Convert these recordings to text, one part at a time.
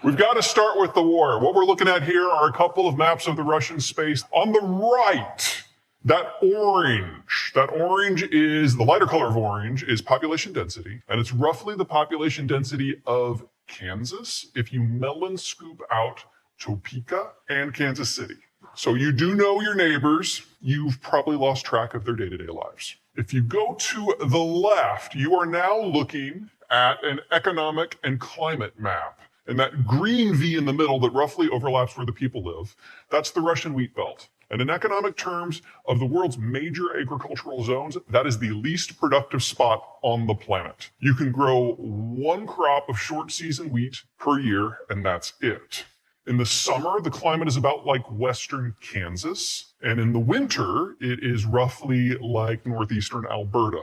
We've got to start with the war. What we're looking at here are a couple of maps of the Russian space. On the right, that orange is, the lighter color of orange is population density, and it's roughly the population density of Kansas if you melon scoop out Topeka and Kansas City. So you do know your neighbors. You've probably lost track of their day-to-day lives. If you go to the left, you are now looking at an economic and climate map. And that green V in the middle that roughly overlaps where the people live, that's the Russian wheat belt. And in economic terms, of the world's major agricultural zones, that is the least productive spot on the planet. You can grow one crop of short season wheat per year, and that's it. In the summer, the climate is about like western Kansas. And in the winter, it is roughly like northeastern Alberta.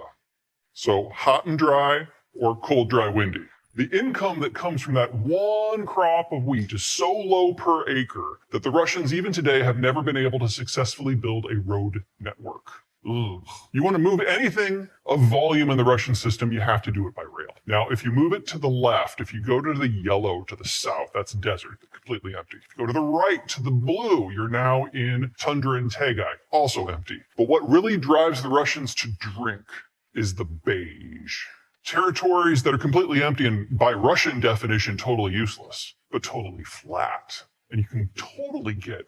So hot and dry or cold, dry, windy. The income that comes from that one crop of wheat is so low per acre that the Russians even today have never been able to successfully build a road network. Ugh. You want to move anything of volume in the Russian system, you have to do it by rail. Now, if you move it to the left, if you go to the yellow to the south, that's desert, completely empty. If you go to the right to the blue, you're now in tundra and taigai, also empty. But what really drives the Russians to drink is the beige. Territories that are completely empty and by Russian definition totally useless, but totally flat. And you can totally get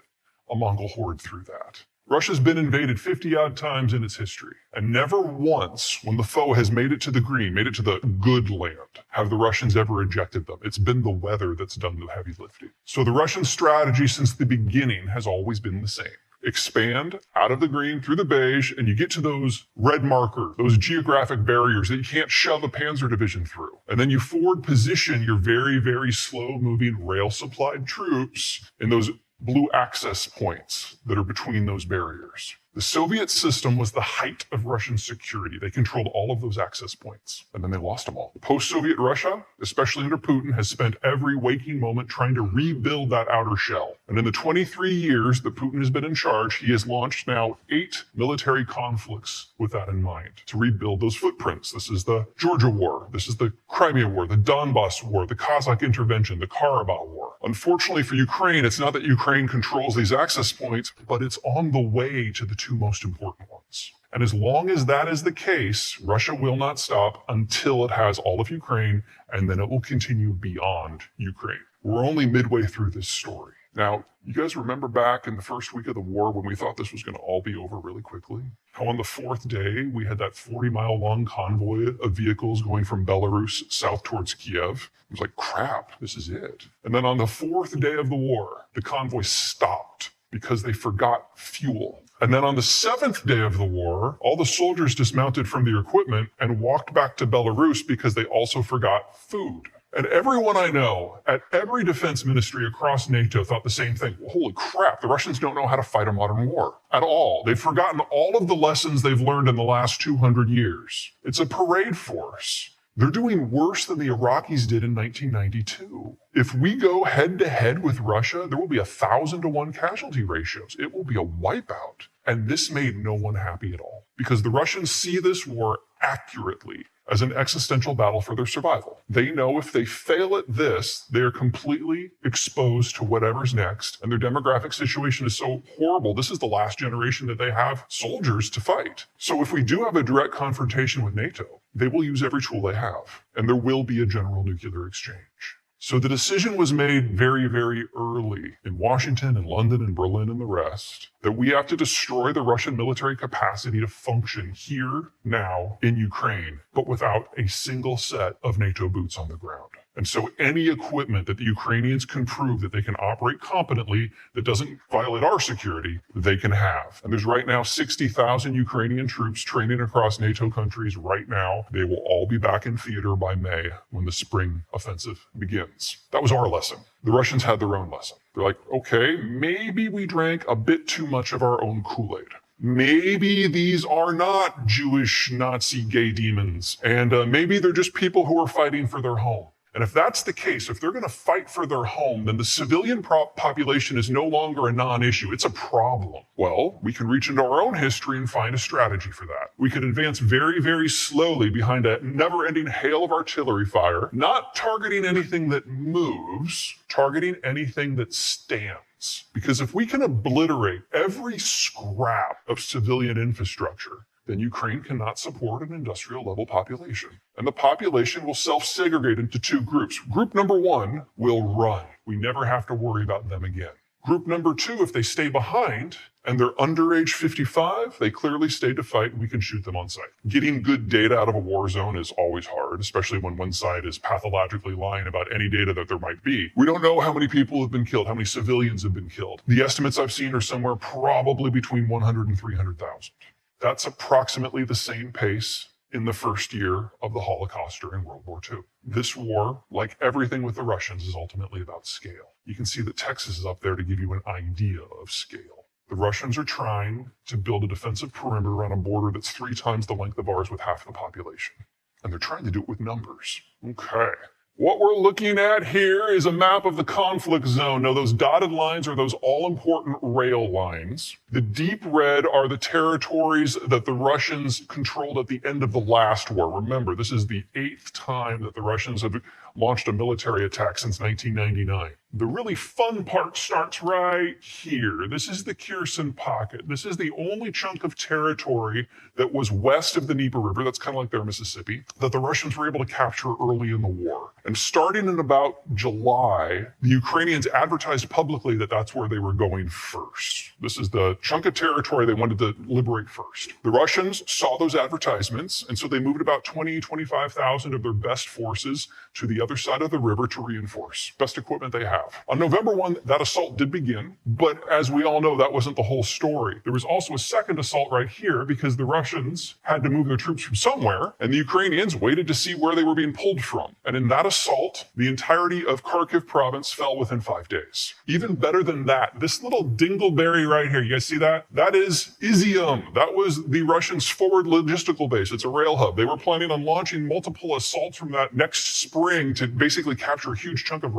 a Mongol horde through that. Russia's been invaded 50-odd times in its history, and never once, when the foe has made it to the green, made it to the good land, have the Russians ever ejected them. It's been the weather that's done the heavy lifting. So the Russian strategy since the beginning has always been the same. Expand out of the green through the beige, and you get to those red markers, those geographic barriers that you can't shove a panzer division through. And then you forward position your very, very slow-moving rail-supplied troops in those blue access points that are between those barriers. The Soviet system was the height of Russian security. They controlled all of those access points, and then they lost them all. Post-Soviet Russia, especially under Putin, has spent every waking moment trying to rebuild that outer shell. And in the 23 years that Putin has been in charge, he has launched now 8 military conflicts with that in mind, to rebuild those footprints. This is the Georgia War. This is the Crimea War, the Donbass War, the Kazakh intervention, the Karabakh War. Unfortunately for Ukraine, it's not that Ukraine controls these access points, but it's on the way to the 2 most important ones. And as long as that is the case, Russia will not stop until it has all of Ukraine, and then it will continue beyond Ukraine. We're only midway through this story. Now, you guys remember back in the first week of the war when we thought this was going to all be over really quickly? How on the 4th day, we had that 40-mile-long convoy of vehicles going from Belarus south towards Kiev. It was like, crap, this is it. And then on the 4th day of the war, the convoy stopped because they forgot fuel. And then on the 7th day of the war, all the soldiers dismounted from their equipment and walked back to Belarus because they also forgot food. And everyone I know at every defense ministry across NATO thought the same thing. Well, holy crap, the Russians don't know how to fight a modern war at all. They've forgotten all of the lessons they've learned in the last 200 years. It's a parade force. They're doing worse than the Iraqis did in 1992. If we go head to head with Russia, there will be 1,000-to-1 casualty ratios. It will be a wipeout. And this made no one happy at all, because the Russians see this war accurately as an existential battle for their survival. They know if they fail at this, they are completely exposed to whatever's next, and their demographic situation is so horrible. This is the last generation that they have soldiers to fight. So if we do have a direct confrontation with NATO, they will use every tool they have, and there will be a general nuclear exchange. So the decision was made very, very early in Washington and London and Berlin and the rest that we have to destroy the Russian military capacity to function here, now, in Ukraine, but without a single set of NATO boots on the ground. And so any equipment that the Ukrainians can prove that they can operate competently that doesn't violate our security, they can have. And there's right now 60,000 Ukrainian troops training across NATO countries right now. They will all be back in theater by May when the spring offensive begins. That was our lesson. The Russians had their own lesson. They're like, okay, maybe we drank a bit too much of our own Kool-Aid. Maybe these are not Jewish Nazi gay demons, and maybe they're just people who are fighting for their home. And if that's the case, if they're going to fight for their home, then the civilian population is no longer a non-issue. It's a problem. Well, we can reach into our own history and find a strategy for that. We could advance very, very slowly behind a never-ending hail of artillery fire, not targeting anything that moves, targeting anything that stands. Because if we can obliterate every scrap of civilian infrastructure, then Ukraine cannot support an industrial level population. And the population will self-segregate into two groups. Group number one will run. We never have to worry about them again. Group number two, if they stay behind and they're under age 55, they clearly stay to fight and we can shoot them on sight. Getting good data out of a war zone is always hard, especially when one side is pathologically lying about any data that there might be. We don't know how many people have been killed, how many civilians have been killed. The estimates I've seen are somewhere probably between 100 and 300,000. That's approximately the same pace in the first year of the Holocaust during World War II. This war, like everything with the Russians, is ultimately about scale. You can see that Texas is up there to give you an idea of scale. The Russians are trying to build a defensive perimeter around a border that's 3 times the length of ours with half the population. And they're trying to do it with numbers. Okay. What we're looking at here is a map of the conflict zone. Now, those dotted lines are those all-important rail lines. The deep red are the territories that the Russians controlled at the end of the last war. Remember, this is the 8th time that the Russians have launched a military attack since 1999. The really fun part starts right here. This is the Kherson Pocket. This is the only chunk of territory that was west of the Dnieper River, that's kind of like their Mississippi, that the Russians were able to capture early in the war. And starting in about July, the Ukrainians advertised publicly that that's where they were going first. This is the chunk of territory they wanted to liberate first. The Russians saw those advertisements, and so they moved about 25,000 of their best forces to the other side of the river to reinforce. Best equipment they have. On November 1, that assault did begin, but as we all know, that wasn't the whole story. There was also a second assault right here because the Russians had to move their troops from somewhere, and the Ukrainians waited to see where they were being pulled from. And in that assault, the entirety of Kharkiv province fell within 5 days. Even better than that, this little dingleberry right here, you guys see that? That is Izium. That was the Russians' forward logistical base. It's a rail hub. They were planning on launching multiple assaults from that next spring to basically capture a huge chunk of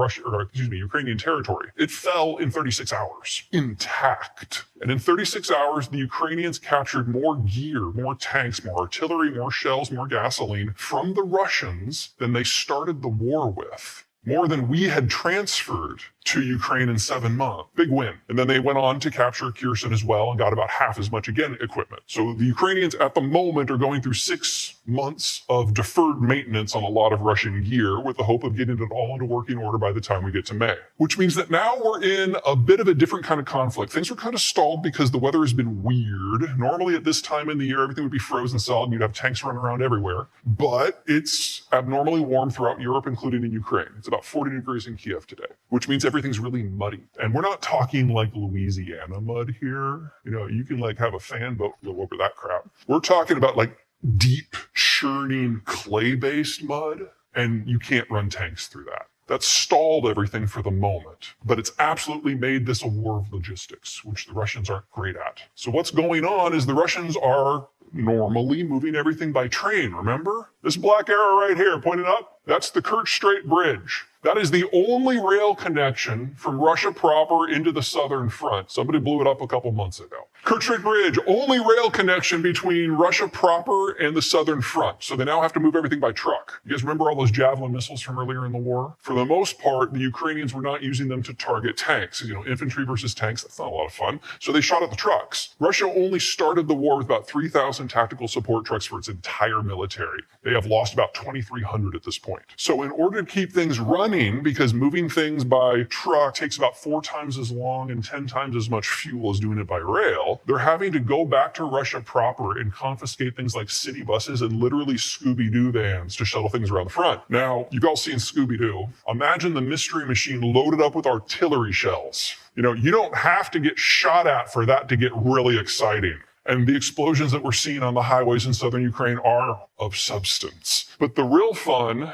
Ukrainian territory. It fell in 36 hours, intact. And in 36 hours, the Ukrainians captured more gear, more tanks, more artillery, more shells, more gasoline from the Russians than they started the war with. More than we had transferred to Ukraine in 7 months. Big win. And then they went on to capture Kherson as well and got about half as much, again, equipment. So the Ukrainians at the moment are going through 6 months of deferred maintenance on a lot of Russian gear with the hope of getting it all into working order by the time we get to May. Which means that now we're in a bit of a different kind of conflict. Things were kind of stalled because the weather has been weird. Normally at this time in the year, everything would be frozen solid and you'd have tanks running around everywhere. But it's abnormally warm throughout Europe, including in Ukraine. It's about 40 degrees in Kiev today, which means everything's really muddy. And we're not talking like Louisiana mud here. You know, you can like have a fan boat go over that crap. We're talking about like deep churning clay-based mud, and you can't run tanks through that. That's stalled everything for the moment, but it's absolutely made this a war of logistics, which the Russians aren't great at. So what's going on is the Russians are normally moving everything by train, remember? This black arrow right here pointed up, that's the Kerch Strait Bridge. That is the only rail connection from Russia proper into the southern front. Somebody blew it up a couple months ago. Kerch Strait Bridge, only rail connection between Russia proper and the southern front. So they now have to move everything by truck. You guys remember all those Javelin missiles from earlier in the war? For the most part, the Ukrainians were not using them to target tanks. You know, infantry versus tanks, that's not a lot of fun. So they shot at the trucks. Russia only started the war with about 3,000 tactical support trucks for its entire military. They have lost about 2,300 at this point. So in order to keep things running, because moving things by truck takes about 4 times as long and 10 times as much fuel as doing it by rail, they're having to go back to Russia proper and confiscate things like city buses and literally Scooby-Doo vans to shuttle things around the front. Now, you've all seen Scooby-Doo. Imagine the mystery machine loaded up with artillery shells. You know, you don't have to get shot at for that to get really exciting. And the explosions that we're seeing on the highways in southern Ukraine are of substance. But the real fun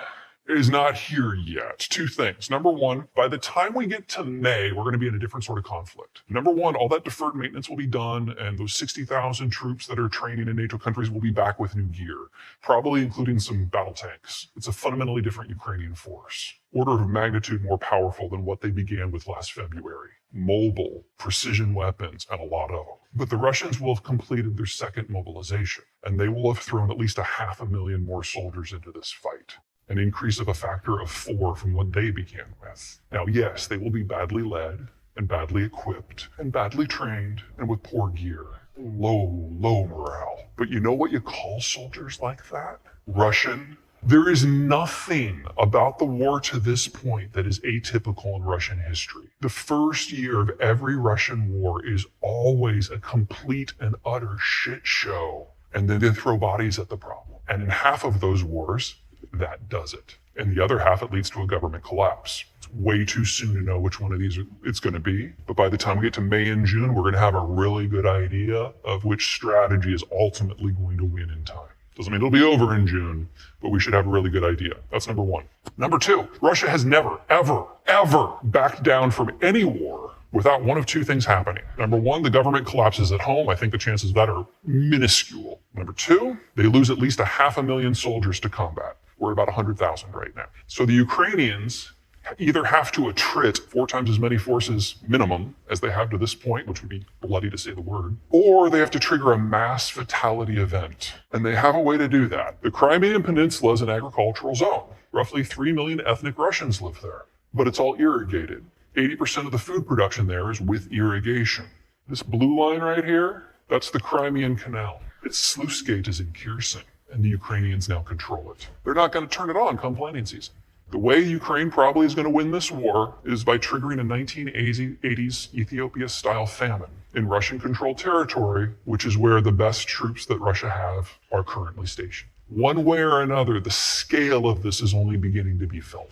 is not here yet. Two things. Number one, by the time we get to May, we're going to be in a different sort of conflict. Number one, all that deferred maintenance will be done, and those 60,000 troops that are training in NATO countries will be back with new gear, probably including some battle tanks. It's a fundamentally different Ukrainian force, order of magnitude more powerful than what they began with last February. Mobile, precision weapons, and a lot of them. But the Russians will have completed their second mobilization, and they will have thrown at least 500,000 more soldiers into this fight. An increase of a factor of 4 from what they began with. Now, yes, they will be badly led and badly equipped and badly trained and with poor gear. Low morale. But you know what you call soldiers like that? Russian. There is nothing about the war to this point that is atypical in Russian history. The first year of every Russian war is always a complete and utter shit show. And then they throw bodies at the problem. And in half of those wars, that does it. And the other half, it leads to a government collapse. It's way too soon to know which one of these it's going to be. But by the time we get to May and June, we're going to have a really good idea of which strategy is ultimately going to win in time. Doesn't mean it'll be over in June, but we should have a really good idea. That's number one. Number two, Russia has never, ever backed down from any war without one of two things happening. Number one, the government collapses at home. I think the chances of that are minuscule. Number two, they lose at least 500,000 soldiers to combat. We're about 100,000 right now. So the Ukrainians either have to attrit 4 times as many forces minimum as they have to this point, which would be bloody to say the word, or they have to trigger a mass fatality event. And they have a way to do that. The Crimean Peninsula is an agricultural zone. Roughly 3 million ethnic Russians live there, but it's all irrigated. 80% of the food production there is with irrigation. This blue line right here, that's the Crimean Canal. Its sluice gate is in Kherson, and the Ukrainians now control it. They're not going to turn it on come planting season. The way Ukraine probably is going to win this war is by triggering a 1980s Ethiopia-style famine in Russian-controlled territory, which is where the best troops that Russia have are currently stationed. One way or another, the scale of this is only beginning to be felt.